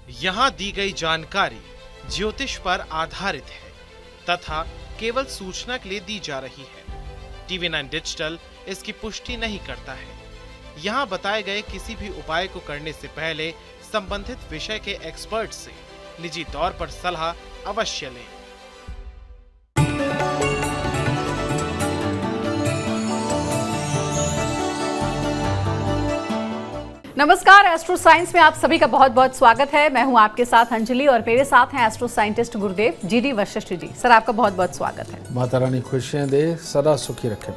यहाँ दी गई जानकारी ज्योतिष पर आधारित है तथा केवल सूचना के लिए दी जा रही है। टीवी 9 डिजिटल इसकी पुष्टि नहीं करता है। यहाँ बताए गए किसी भी उपाय को करने से पहले संबंधित विषय के एक्सपर्ट से निजी तौर पर सलाह अवश्य लें। नमस्कार, एस्ट्रो साइंस में आप सभी का बहुत बहुत स्वागत है। मैं हूं आपके साथ अंजलि और मेरे साथ हैं एस्ट्रो साइंटिस्ट गुरुदेव जीडी वशिष्ठ जी। सर, आपका बहुत बहुत स्वागत है। माता रानी खुशियां दे, सदा सुखी रखे।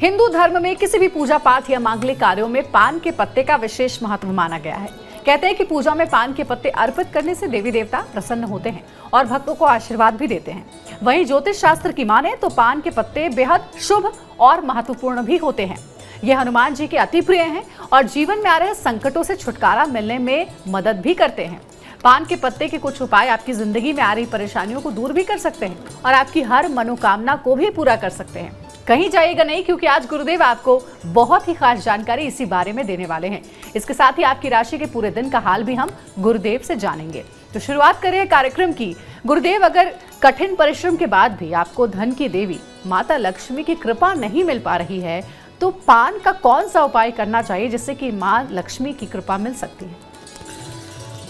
हिंदू धर्म में किसी भी पूजा पाठ या मांगलिक कार्यों में पान के पत्ते का विशेष महत्व माना गया है। कहते हैं कि पूजा में पान के पत्ते अर्पित करने से देवी देवता प्रसन्न होते हैं और भक्तों को आशीर्वाद भी देते हैं। वहीं ज्योतिष शास्त्र की माने तो पान के पत्ते बेहद शुभ और महत्वपूर्ण भी होते हैं। ये हनुमान जी के अति प्रिय हैं और जीवन में आ रहे संकटों से छुटकारा मिलने में मदद भी करते हैं। पान के पत्ते के कुछ उपाय आपकी जिंदगी में आ रही परेशानियों को दूर भी कर सकते हैं और आपकी हर मनोकामना को भी पूरा कर सकते हैं। कहीं जाइएगा नहीं, क्योंकि आज गुरुदेव आपको बहुत ही खास जानकारी इसी बारे में देने वाले हैं। इसके साथ ही आपकी राशि के पूरे दिन का हाल भी हम गुरुदेव से जानेंगे। तो शुरुआत करें कार्यक्रम की। गुरुदेव, अगर कठिन परिश्रम के बाद भी आपको धन की देवी माता लक्ष्मी की कृपा नहीं मिल पा रही है, तो पान का कौन सा उपाय करना चाहिए जिससे कि मां लक्ष्मी की कृपा मिल सकती है?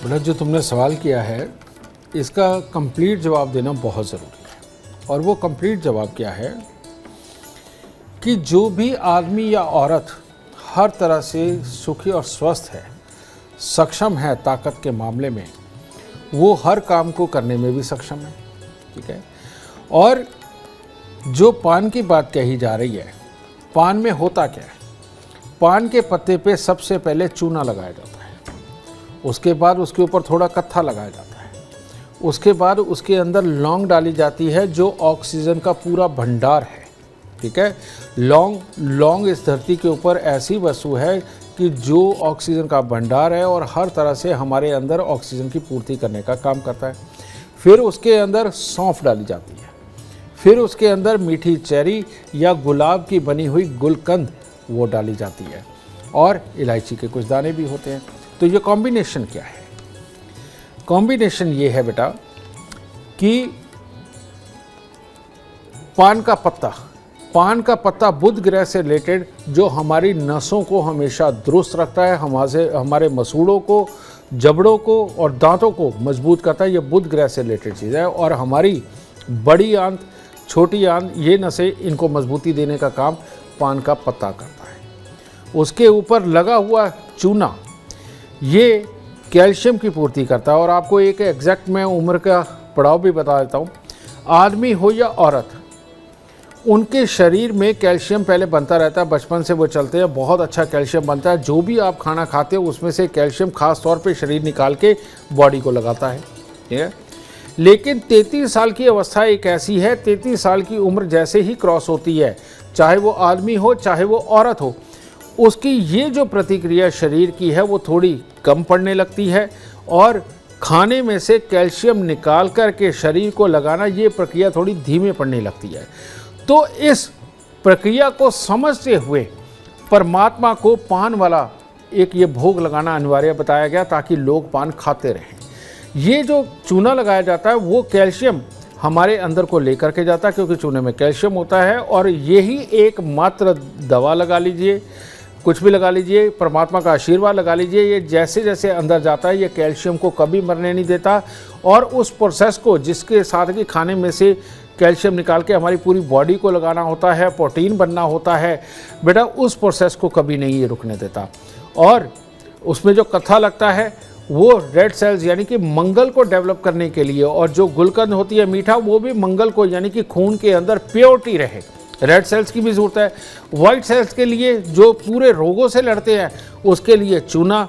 बेटा, जो तुमने सवाल किया है इसका कंप्लीट जवाब देना बहुत ज़रूरी है। और वो कंप्लीट जवाब क्या है कि जो भी आदमी या औरत हर तरह से सुखी और स्वस्थ है, सक्षम है ताकत के मामले में, वो हर काम को करने में भी सक्षम है। ठीक है। और जो पान की बात कही जा रही है, पान में होता क्या है? पान के पत्ते पे सबसे पहले चूना लगाया जाता है, उसके बाद उसके ऊपर थोड़ा कत्था लगाया जाता है, उसके बाद उसके अंदर लौंग डाली जाती है जो ऑक्सीजन का पूरा भंडार है। ठीक है। लौंग इस धरती के ऊपर ऐसी वस्तु है कि जो ऑक्सीजन का भंडार है और हर तरह से हमारे अंदर ऑक्सीजन की पूर्ति करने का काम करता है। फिर उसके अंदर सौंफ डाली जाती है, फिर उसके अंदर मीठी चेरी या गुलाब की बनी हुई गुलकंद वो डाली जाती है और इलायची के कुछ दाने भी होते हैं। तो ये कॉम्बिनेशन क्या है? कॉम्बिनेशन ये है बेटा कि पान का पत्ता बुध ग्रह से रिलेटेड जो हमारी नसों को हमेशा दुरुस्त रखता है, हमारे मसूड़ों को, जबड़ों को और दांतों को मजबूत करता है। ये बुध ग्रह से रिलेटेड चीज़ है। और हमारी बड़ी आंत, छोटी आंत, ये नसें, इनको मजबूती देने का काम पान का पत्ता करता है। उसके ऊपर लगा हुआ चूना ये कैल्शियम की पूर्ति करता है। और आपको एक एग्जैक्ट मैं उम्र का पड़ाव भी बता देता हूँ। आदमी हो या औरत, उनके शरीर में कैल्शियम पहले बनता रहता है। बचपन से वो चलते हैं, बहुत अच्छा कैल्शियम बनता है। जो भी आप खाना खाते हो उसमें से कैल्शियम खास तौर पे शरीर निकाल के बॉडी को लगाता है। ठीक है। लेकिन 33 साल की अवस्था एक ऐसी है, 33 साल की उम्र जैसे ही क्रॉस होती है, चाहे वो आदमी हो चाहे वो औरत हो, उसकी ये जो प्रतिक्रिया शरीर की है वो थोड़ी कम पड़ने लगती है और खाने में से कैल्शियम निकाल करके शरीर को लगाना, ये प्रक्रिया थोड़ी धीमे पड़ने लगती है। तो इस प्रक्रिया को समझते हुए परमात्मा को पान वाला एक ये भोग लगाना अनिवार्य बताया गया ताकि लोग पान खाते रहें। ये जो चूना लगाया जाता है वो कैल्शियम हमारे अंदर को लेकर के जाता है, क्योंकि चूने में कैल्शियम होता है। और यही एकमात्र दवा, लगा लीजिए, कुछ भी लगा लीजिए, परमात्मा का आशीर्वाद लगा लीजिए, ये जैसे जैसे अंदर जाता है ये कैल्शियम को कभी मरने नहीं देता। और उस प्रोसेस को, जिसके साथ कि खाने में से कैल्शियम निकाल के हमारी पूरी बॉडी को लगाना होता है, प्रोटीन बनना होता है, बेटा उस प्रोसेस को कभी नहीं ये रुकने देता। और उसमें जो कत्था लगता है वो रेड सेल्स यानी कि मंगल को डेवलप करने के लिए, और जो गुलकंद होती है मीठा, वो भी मंगल को, यानी कि खून के अंदर प्योरिटी रहे। रेड सेल्स की भी ज़रूरत है। वाइट सेल्स के लिए जो पूरे रोगों से लड़ते हैं उसके लिए चूना,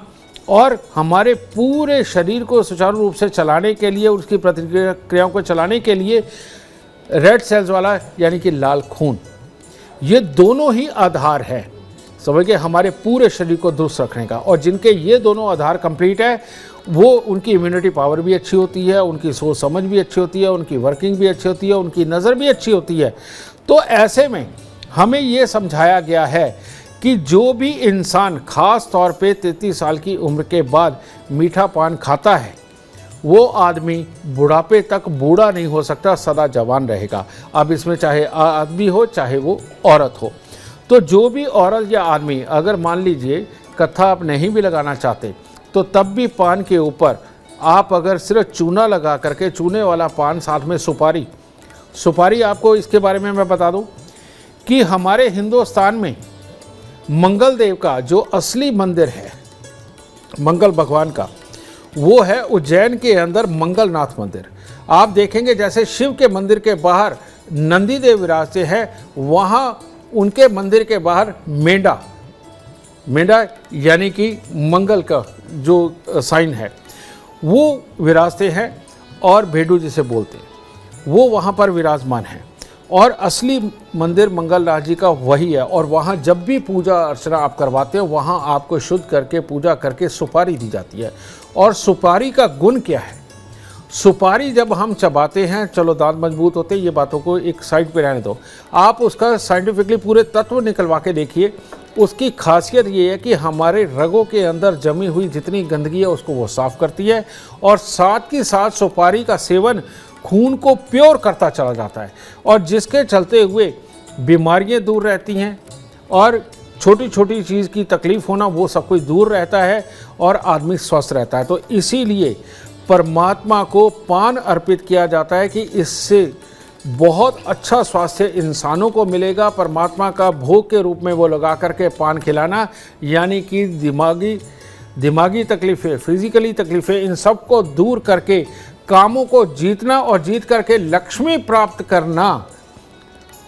और हमारे पूरे शरीर को सुचारू रूप से चलाने के लिए, उसकी प्रतिक्रियाओं को चलाने के लिए रेड सेल्स वाला यानी कि लाल खून, ये दोनों ही आधार है समझ के हमारे पूरे शरीर को दुरुस्त रखने का। और जिनके ये दोनों आधार कंप्लीट है वो, उनकी इम्यूनिटी पावर भी अच्छी होती है, उनकी सोच समझ भी अच्छी होती है, उनकी वर्किंग भी अच्छी होती है, उनकी नज़र भी अच्छी होती है। तो ऐसे में हमें ये समझाया गया है कि जो भी इंसान खास तौर पे 33 साल की उम्र के बाद मीठा पान खाता है वो आदमी बुढ़ापे तक बूढ़ा नहीं हो सकता, सदा जवान रहेगा। अब इसमें चाहे आदमी हो चाहे वो औरत हो। तो जो भी औरत या आदमी अगर मान लीजिए कत्था आप नहीं भी लगाना चाहते तो तब भी पान के ऊपर आप अगर सिर्फ चूना लगा करके, चूने वाला पान साथ में सुपारी आपको इसके बारे में मैं बता दूं कि हमारे हिंदुस्तान में मंगल देव का जो असली मंदिर है, मंगल भगवान का, वो है उज्जैन के अंदर मंगलनाथ मंदिर। आप देखेंगे जैसे शिव के मंदिर के बाहर नंदी देव विराजते हैं, वहाँ उनके मंदिर के बाहर मेंढा यानी कि मंगल का जो साइन है वो विराजते हैं, और भेड़ू जिसे बोलते हैं वो वहाँ पर विराजमान है। और असली मंदिर मंगलनाथ जी का वही है। और वहाँ जब भी पूजा अर्चना आप करवाते हो, वहाँ आपको शुद्ध करके पूजा करके सुपारी दी जाती है। और सुपारी का गुण क्या है? सुपारी जब हम चबाते हैं, चलो दांत मजबूत होते हैं, ये बातों को एक साइड पे रहने दो, आप उसका साइंटिफिकली पूरे तत्व निकलवा के देखिए। उसकी खासियत ये है कि हमारे रगों के अंदर जमी हुई जितनी गंदगी है उसको वो साफ़ करती है, और साथ ही साथ सुपारी का सेवन खून को प्योर करता चला जाता है, और जिसके चलते हुए बीमारियां दूर रहती हैं, और छोटी छोटी चीज़ की तकलीफ़ होना वो सब कुछ दूर रहता है, और आदमी स्वस्थ रहता है। तो इसीलिए परमात्मा को पान अर्पित किया जाता है कि इससे बहुत अच्छा स्वास्थ्य इंसानों को मिलेगा। परमात्मा का भोग के रूप में वो लगा करके पान खिलाना, यानी कि दिमागी तकलीफ़ें, फिजिकली तकलीफ़ें, इन सब को दूर करके कामों को जीतना, और जीत करके लक्ष्मी प्राप्त करना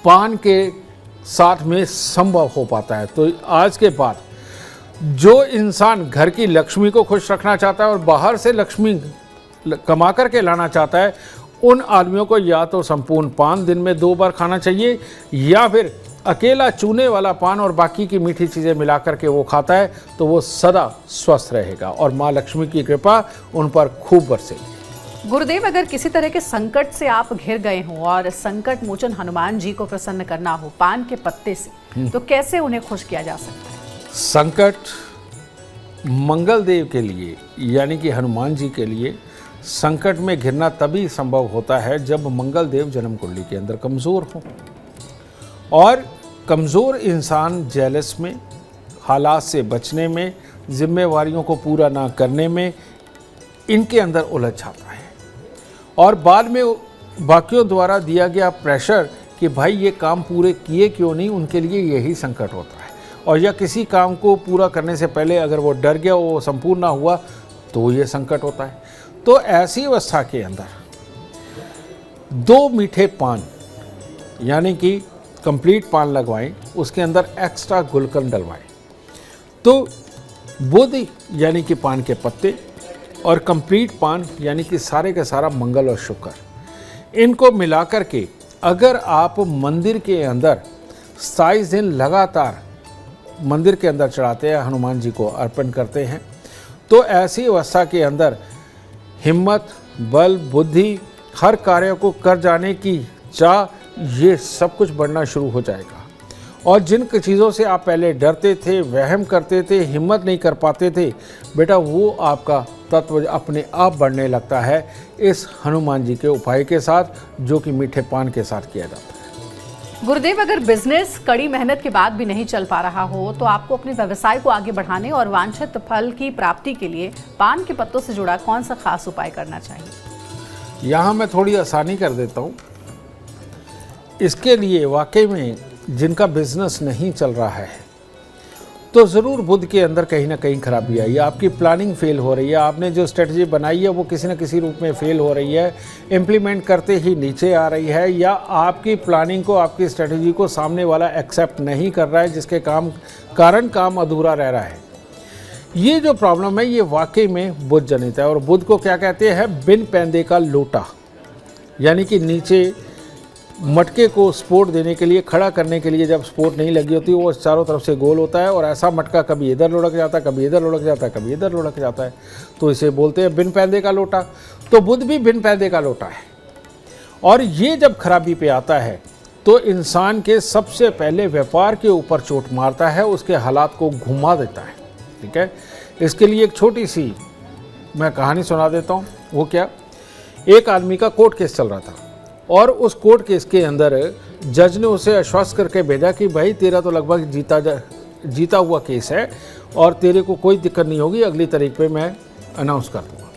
पान के साथ में संभव हो पाता है। तो आज के बाद जो इंसान घर की लक्ष्मी को खुश रखना चाहता है और बाहर से लक्ष्मी कमा करके लाना चाहता है, उन आदमियों को या तो संपूर्ण पान दिन में 2 बार खाना चाहिए, या फिर अकेला चूने वाला पान और बाकी की मीठी चीज़ें मिला करके वो खाता है, तो वो सदा स्वस्थ रहेगा और माँ लक्ष्मी की कृपा उन पर खूब बरसेगी। गुरुदेव, अगर किसी तरह के संकट से आप घिर गए हों और संकट मोचन हनुमान जी को प्रसन्न करना हो पान के पत्ते से, तो कैसे उन्हें खुश किया जा सकता है? संकट मंगल देव के लिए यानी कि हनुमान जी के लिए संकट में घिरना तभी संभव होता है जब मंगल देव जन्म कुंडली के अंदर कमज़ोर हो, और कमज़ोर इंसान जेलस में, हालात से बचने में, जिम्मेवारियों को पूरा ना करने में इनके अंदर उलझ जाता है, और बाद में बाकियों द्वारा दिया गया प्रेशर कि भाई ये काम पूरे किए क्यों नहीं, उनके लिए यही संकट होता है। और या किसी काम को पूरा करने से पहले अगर वो डर गया, वो संपूर्ण ना हुआ, तो ये संकट होता है। तो ऐसी अवस्था के अंदर 2 मीठे पान यानी कि कंप्लीट पान लगवाएं, उसके अंदर एक्स्ट्रा गुलकंद डलवाएं। तो बुध यानी कि पान के पत्ते और कंप्लीट पान यानी कि सारे का सारा मंगल और शुक्र, इनको मिलाकर के अगर आप मंदिर के अंदर 27 दिन लगातार मंदिर के अंदर चढ़ाते हैं, हनुमान जी को अर्पण करते हैं, तो ऐसी अवस्था के अंदर हिम्मत, बल, बुद्धि, हर कार्य को कर जाने की चाह, ये सब कुछ बढ़ना शुरू हो जाएगा। और जिन चीज़ों से आप पहले डरते थे, वहम करते थे, हिम्मत नहीं कर पाते थे, बेटा वो आपका तत्व अपने आप बढ़ने लगता है इस हनुमान जी के उपाय के साथ, जो कि मीठे पान के साथ किया जाता है। गुरुदेव, अगर बिजनेस कड़ी मेहनत के बाद भी नहीं चल पा रहा हो, तो आपको अपने व्यवसाय को आगे बढ़ाने और वांछित फल की प्राप्ति के लिए पान के पत्तों से जुड़ा कौन सा खास उपाय करना चाहिए? यहाँ मैं थोड़ी आसानी कर देता हूँ। इसके लिए वाकई में जिनका बिजनेस नहीं चल रहा है, तो ज़रूर बुध के अंदर कहीं ना कहीं खराबी आई है, आपकी प्लानिंग फेल हो रही है, आपने जो स्ट्रेटजी बनाई है वो किसी न किसी रूप में फेल हो रही है, इम्प्लीमेंट करते ही नीचे आ रही है, या आपकी प्लानिंग को, आपकी स्ट्रेटजी को सामने वाला एक्सेप्ट नहीं कर रहा है, जिसके कारण काम अधूरा रह रहा है। ये जो प्रॉब्लम है ये वाकई में बुध जनित है। और बुध को क्या कहते हैं? बिन पैंदे का लोटा, यानी कि नीचे मटके को सपोर्ट देने के लिए, खड़ा करने के लिए जब सपोर्ट नहीं लगी होती, वो चारों तरफ से गोल होता है, और ऐसा मटका कभी इधर लुढ़क जाता है, कभी इधर लुढ़क जाता है, कभी इधर लुढ़क जाता है, तो इसे बोलते हैं बिन पैंदे का लोटा। तो बुध भी बिन पैंदे का लोटा है, और ये जब खराबी पे आता है तो इंसान के सबसे पहले व्यापार के ऊपर चोट मारता है, उसके हालात को घुमा देता है। ठीक है, इसके लिए एक छोटी सी मैं कहानी सुना देता हूँ। वो क्या, एक आदमी का कोर्ट केस चल रहा था और उस कोर्ट केस के अंदर जज ने उसे आश्वस्त करके भेजा कि भाई तेरा तो लगभग जीता हुआ केस है और तेरे को कोई दिक्कत नहीं होगी, अगली तारीख पे मैं अनाउंस कर दूँगा।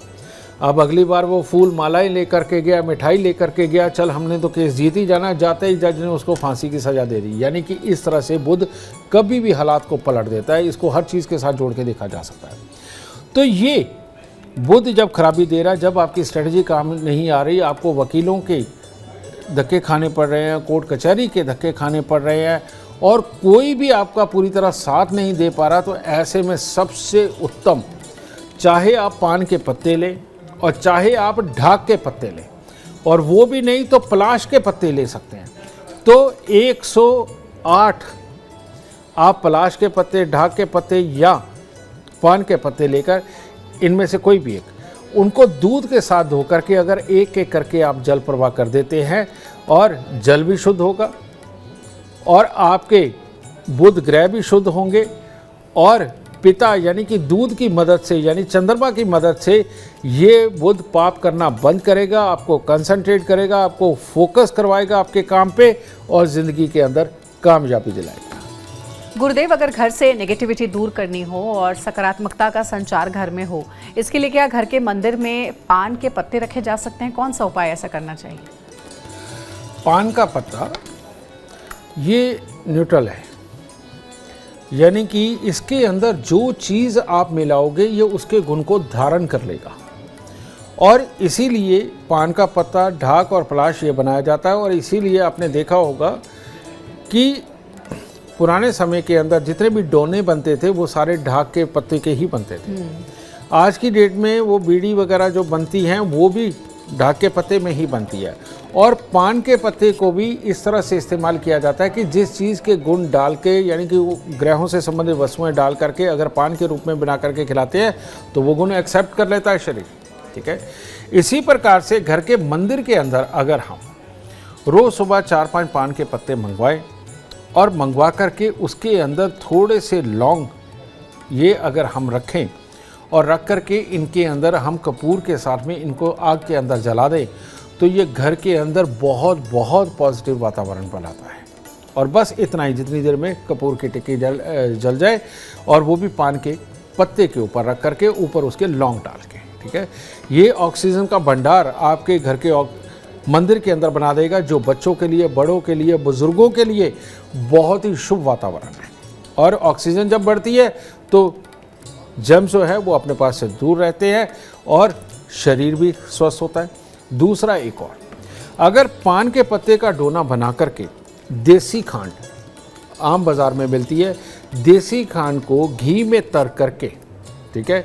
अब अगली बार वो फूल मालाएं लेकर के गया, मिठाई लेकर के गया, चल हमने तो केस जीत ही जाना, जाते ही जज ने उसको फांसी की सज़ा दे दी। यानी कि इस तरह से बुध कभी भी हालात को पलट देता है, इसको हर चीज़ के साथ जोड़ के देखा जा सकता है। तो ये बुध जब खराबी दे रहा है, जब आपकी स्ट्रेटजी काम नहीं आ रही, आपको वकीलों के धक्के खाने पड़ रहे हैं, कोर्ट कचहरी के धक्के खाने पड़ रहे हैं और कोई भी आपका पूरी तरह साथ नहीं दे पा रहा, तो ऐसे में सबसे उत्तम, चाहे आप पान के पत्ते लें और चाहे आप ढाक के पत्ते लें, और वो भी नहीं तो पलाश के पत्ते ले सकते हैं। तो 108 आप पलाश के पत्ते, ढाक के पत्ते या पान के पत्ते लेकर, इनमें से कोई भी एक, उनको दूध के साथ धो करके अगर एक एक करके आप जल प्रवाह कर देते हैं और जल भी शुद्ध होगा और आपके बुध ग्रह भी शुद्ध होंगे और पिता यानी कि दूध की मदद से, यानी चंद्रमा की मदद से ये बुध पाप करना बंद करेगा, आपको कंसंट्रेट करेगा, आपको फोकस करवाएगा आपके काम पे और ज़िंदगी के अंदर कामयाबी दिलाएगा। गुरुदेव, अगर घर से नेगेटिविटी दूर करनी हो और सकारात्मकता का संचार घर में हो, इसके लिए क्या घर के मंदिर में पान के पत्ते रखे जा सकते हैं? कौन सा उपाय ऐसा करना चाहिए? पान का पत्ता ये न्यूट्रल है, यानी कि इसके अंदर जो चीज़ आप मिलाओगे ये उसके गुण को धारण कर लेगा और इसीलिए पान का पत्ता, ढाक और पलाश ये बनाया जाता है। और इसीलिए आपने देखा होगा कि पुराने समय के अंदर जितने भी डोने बनते थे वो सारे ढाक के पत्ते के ही बनते थे। आज की डेट में वो बीड़ी वगैरह जो बनती हैं वो भी ढाक के पत्ते में ही बनती है और पान के पत्ते को भी इस तरह से इस्तेमाल किया जाता है कि जिस चीज़ के गुण डाल के, यानी कि वो ग्रहों से संबंधित वस्तुएं डाल करके अगर पान के रूप में बना करके खिलाते हैं तो वो गुण एक्सेप्ट कर लेता है शरीर। ठीक है, इसी प्रकार से घर के मंदिर के अंदर अगर हम रोज़ सुबह 4-5 पान के पत्ते मंगवाएं और मंगवा करके उसके अंदर थोड़े से लौंग ये अगर हम रखें और रख करके इनके अंदर हम कपूर के साथ में इनको आग के अंदर जला दें तो ये घर के अंदर बहुत बहुत पॉजिटिव वातावरण बनाता है। और बस इतना ही, जितनी देर में कपूर की टिक्की जल जाए और वो भी पान के पत्ते के ऊपर रख करके ऊपर उसके लौंग डाल के। ठीक है, ये ऑक्सीजन का भंडार आपके घर के मंदिर के अंदर बना देगा, जो बच्चों के लिए, बड़ों के लिए, बुजुर्गों के लिए बहुत ही शुभ वातावरण है। और ऑक्सीजन जब बढ़ती है तो जर्म्स जो है वो अपने पास से दूर रहते हैं और शरीर भी स्वस्थ होता है। दूसरा एक और, अगर पान के पत्ते का डोना बना करके देसी खांड आम बाज़ार में मिलती है, देसी खांड को घी में तर करके, ठीक है,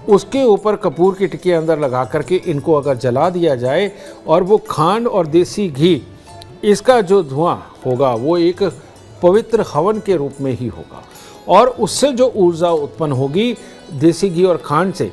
उसके ऊपर कपूर की टिक्की अंदर लगा करके इनको अगर जला दिया जाए और वो खांड और देसी घी, इसका जो धुआं होगा वो एक पवित्र हवन के रूप में ही होगा और उससे जो ऊर्जा उत्पन्न होगी देसी घी और खांड से,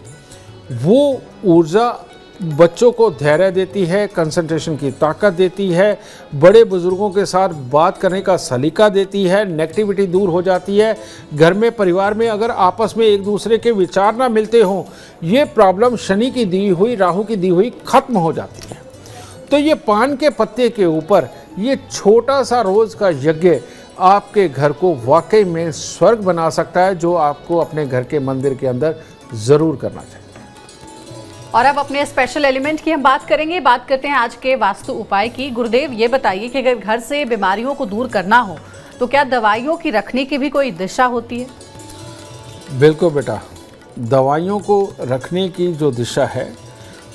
वो ऊर्जा बच्चों को धैर्य देती है, कंसंट्रेशन की ताकत देती है, बड़े बुजुर्गों के साथ बात करने का सलीका देती है, नेगेटिविटी दूर हो जाती है। घर में, परिवार में अगर आपस में एक दूसरे के विचार ना मिलते हों, ये प्रॉब्लम शनि की दी हुई, राहु की दी हुई खत्म हो जाती है। तो ये पान के पत्ते के ऊपर ये छोटा सा रोज़ का यज्ञ आपके घर को वाकई में स्वर्ग बना सकता है, जो आपको अपने घर के मंदिर के अंदर ज़रूर करना चाहिए। और अब अपने स्पेशल एलिमेंट की हम बात करेंगे। बात करते हैं आज के वास्तु उपाय की। गुरुदेव, ये बताइए कि अगर घर से बीमारियों को दूर करना हो तो क्या दवाइयों की रखने की भी कोई दिशा होती है? बिल्कुल बेटा, दवाइयों को रखने की जो दिशा है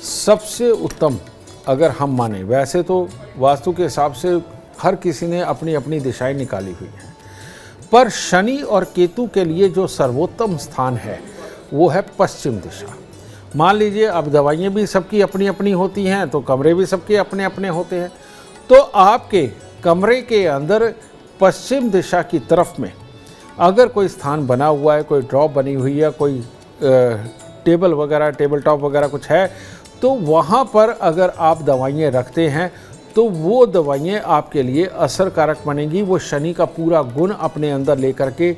सबसे उत्तम अगर हम माने, वैसे तो वास्तु के हिसाब से हर किसी ने अपनी अपनी दिशाएं निकाली हुई हैं, पर शनि और केतु के लिए जो सर्वोत्तम स्थान है वो है पश्चिम दिशा। मान लीजिए अब दवाइयाँ भी सबकी अपनी अपनी होती हैं तो कमरे भी सबके अपने अपने होते हैं, तो आपके कमरे के अंदर पश्चिम दिशा की तरफ में अगर कोई स्थान बना हुआ है, कोई ड्रॉप बनी हुई है, कोई टेबल वगैरह, टेबल टॉप वगैरह कुछ है, तो वहाँ पर अगर आप दवाइयाँ रखते हैं तो वो दवाइयाँ आपके लिए असरकारक बनेंगी। वो शनि का पूरा गुण अपने अंदर लेकर के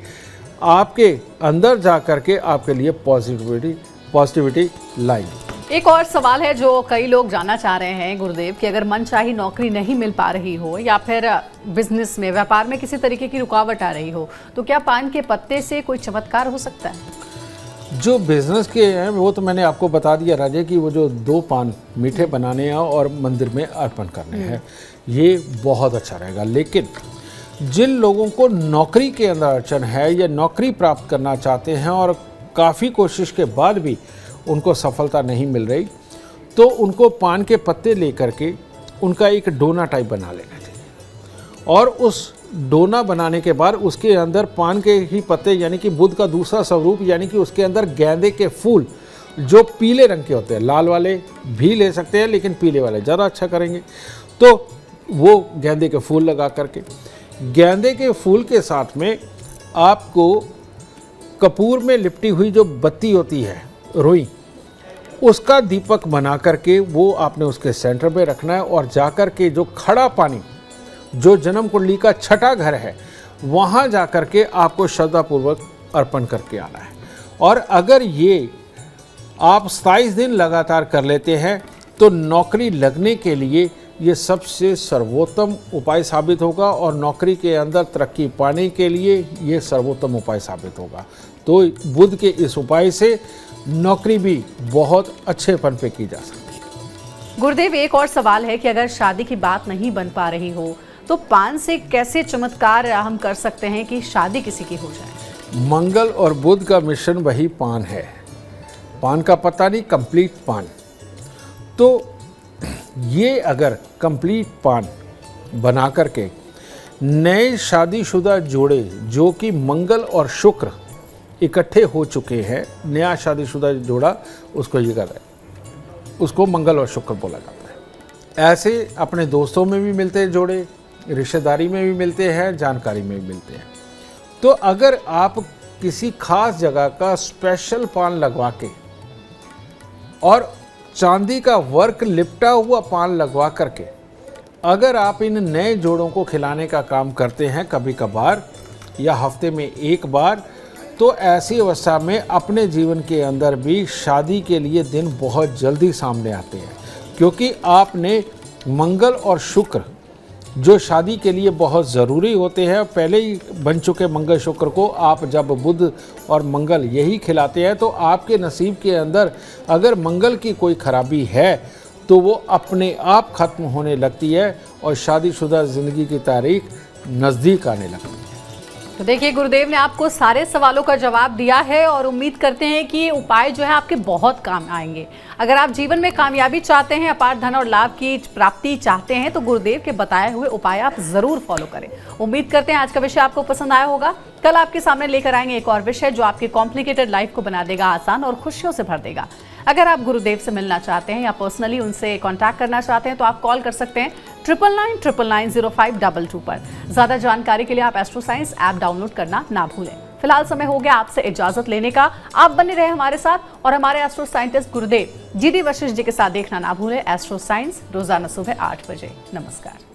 आपके अंदर जा कर के आपके लिए पॉजिटिविटी लाएंगी। एक और सवाल है जो कई लोग जानना चाह रहे हैं गुरुदेव कि अगर मनचाही नौकरी नहीं मिल पा रही हो या फिर बिजनेस में व्यापार में किसी तरीके की रुकावट आ रही हो तो क्या पान के पत्ते से कोई चमत्कार हो सकता है? जो बिजनेस के हैं वो तो मैंने आपको बता दिया राजे कि वो जो 2 पान मीठे बनाने हैं और मंदिर में अर्पण करने हैं, ये बहुत अच्छा रहेगा। लेकिन जिन लोगों को नौकरी के अंदर अड़चन है या नौकरी प्राप्त करना चाहते हैं और काफ़ी कोशिश के बाद भी उनको सफलता नहीं मिल रही, तो उनको पान के पत्ते लेकर के उनका एक डोना टाइप बना लेना चाहिए और उस डोना बनाने के बाद उसके अंदर पान के ही पत्ते यानी कि बुद्ध का दूसरा स्वरूप यानी कि उसके अंदर गेंदे के फूल जो पीले रंग के होते हैं, लाल वाले भी ले सकते हैं लेकिन पीले वाले ज़्यादा अच्छा करेंगे, तो वो गेंदे के फूल लगा करके गेंदे के फूल के साथ में आपको कपूर में लिपटी हुई जो बत्ती होती है रुई, उसका दीपक बना करके वो आपने उसके सेंटर पे रखना है और जाकर के जो खड़ा पानी जो जन्म कुंडली का छठा घर है वहाँ जाकर के आपको श्रद्धापूर्वक अर्पण करके आना है। और अगर ये आप 27 दिन लगातार कर लेते हैं तो नौकरी लगने के लिए ये सबसे सर्वोत्तम उपाय साबित होगा और नौकरी के अंदर तरक्की पाने के लिए ये सर्वोत्तम उपाय साबित होगा। तो बुध के इस उपाय से नौकरी भी बहुत अच्छेपन पे की जा सकती है। गुरुदेव एक और सवाल है कि अगर शादी की बात नहीं बन पा रही हो तो पान से कैसे चमत्कार हम कर सकते हैं कि शादी किसी की हो जाए? मंगल और बुध का मिश्रण वही पान है, पान का पत्ता नहीं, कंप्लीट पान। तो ये अगर कंप्लीट पान बना करके नए शादीशुदा जोड़े जो कि मंगल और शुक्र इकट्ठे हो चुके हैं, नया शादीशुदा जोड़ा उसको ये कहता है, उसको मंगल और शुक्र बोला जाता है। ऐसे अपने दोस्तों में भी मिलते हैं जोड़े, रिश्तेदारी में भी मिलते हैं, जानकारी में भी मिलते हैं। तो अगर आप किसी खास जगह का स्पेशल पान लगवा के और चांदी का वर्क लिपटा हुआ पान लगवा करके अगर आप इन नए जोड़ों को खिलाने का काम करते हैं कभी कभार या हफ्ते में एक बार, तो ऐसी अवस्था में अपने जीवन के अंदर भी शादी के लिए दिन बहुत जल्दी सामने आते हैं, क्योंकि आपने मंगल और शुक्र जो शादी के लिए बहुत ज़रूरी होते हैं पहले ही बन चुके मंगल शुक्र को आप जब बुध और मंगल यही खिलाते हैं तो आपके नसीब के अंदर अगर मंगल की कोई खराबी है तो वो अपने आप ख़त्म होने लगती है और शादीशुदा ज़िंदगी की तारीख नज़दीक आने लगती है। तो देखिए गुरुदेव ने आपको सारे सवालों का जवाब दिया है और उम्मीद करते हैं कि ये उपाय जो है आपके बहुत काम आएंगे। अगर आप जीवन में कामयाबी चाहते हैं, अपार धन और लाभ की प्राप्ति चाहते हैं तो गुरुदेव के बताए हुए उपाय आप जरूर फॉलो करें। उम्मीद करते हैं आज का विषय आपको पसंद आया होगा। कल आपके सामने लेकर आएंगे एक और विषय जो आपकी कॉम्प्लिकेटेड लाइफ को बना देगा आसान और खुशियों से भर देगा। अगर आप गुरुदेव से मिलना चाहते हैं या पर्सनली उनसे कांटेक्ट करना चाहते हैं तो आप कॉल कर सकते हैं 9999905222 पर। ज्यादा जानकारी के लिए आप एस्ट्रो साइंस ऐप डाउनलोड करना ना भूलें। फिलहाल समय हो गया आपसे इजाजत लेने का। आप बने रहे हमारे साथ और हमारे एस्ट्रो साइंटिस्ट गुरुदेव GD वशिष्ठ जी के साथ देखना ना भूलें एस्ट्रो साइंस रोजाना सुबह 8 बजे। नमस्कार।